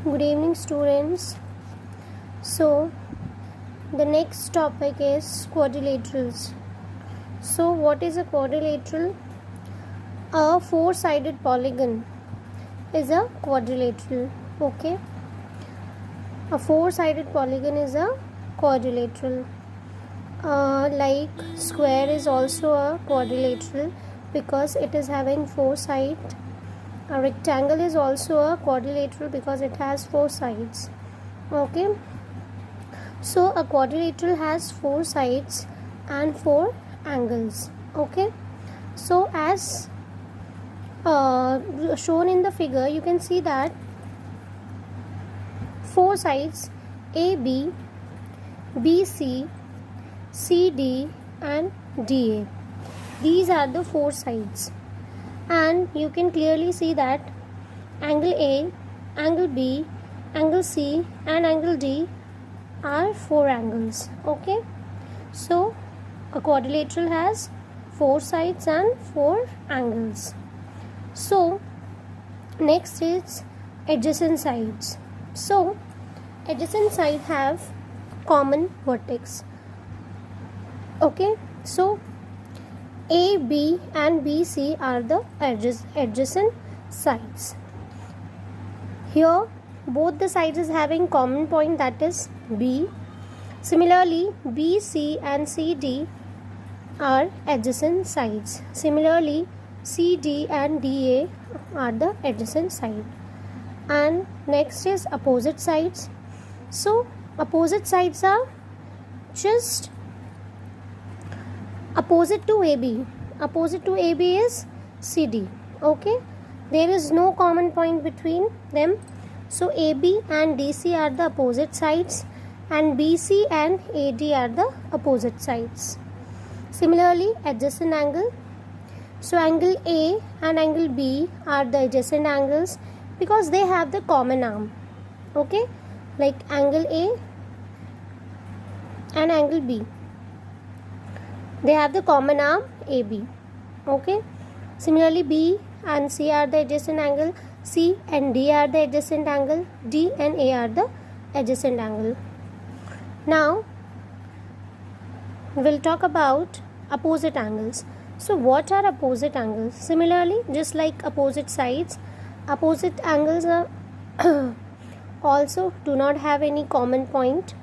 Good evening, students. So, the next topic is quadrilaterals. So, what is a quadrilateral? A four-sided polygon is a quadrilateral. Okay, a four-sided polygon is a quadrilateral. Like square is also a quadrilateral because it is having four sides. A rectangle is also a quadrilateral because it has four sides. Okay, so a quadrilateral has four sides and four angles. Okay, so as shown in the figure, you can see that four sides AB, BC, CD and DA. These are the four sides, and you can clearly see that angle A, angle B, angle C and angle D are four angles. Okay, so a quadrilateral has four sides and four angles. So next is adjacent sides. So adjacent sides have common vertex. Okay, so A, B and B, C are the adjacent sides. Here both the sides is having common point, that is B. Similarly, B, C and C, D are adjacent sides. Similarly, C, D and D, A are the adjacent side. And next is opposite sides. So opposite sides are just opposite to AB. Opposite to AB is CD. Okay, there is no common point between them. So AB and DC are the opposite sides and BC and AD are the opposite sides. Similarly, adjacent angle. So angle A and angle B are the adjacent angles because they have the common arm. Okay, like angle A and angle B, they have the common arm AB. Okay, similarly B and C are the adjacent angle, C and D are the adjacent angle, D and A are the adjacent angle. Now we'll talk about opposite angles. So what are opposite angles? Similarly, just like opposite sides, opposite angles are also do not have any common point.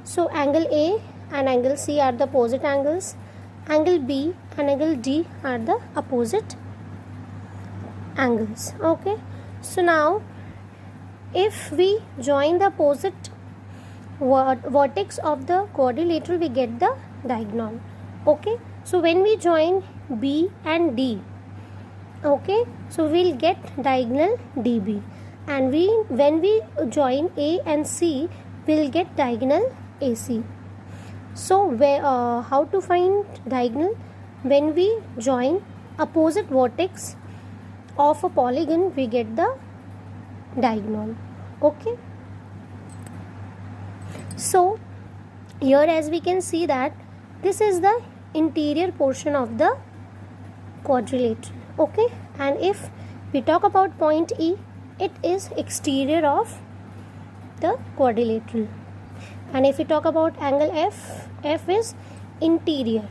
So angle A and angle C are the opposite angles. Angle B and angle D are the opposite angles. Okay, so now if we join the opposite vertex of the quadrilateral, we get the diagonal. Okay, so when we join B and D, okay, so we'll get diagonal DB, and when we join A and C, we'll get diagonal AC. So how to find diagonal? When we join opposite vertex of a polygon, we get the diagonal. Okay, so here as we can see that this is the interior portion of the quadrilateral. Okay, and if we talk about point E, it is exterior of the quadrilateral. And if we talk about angle F, F is interior.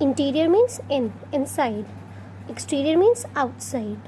Interior means inside. Exterior means outside.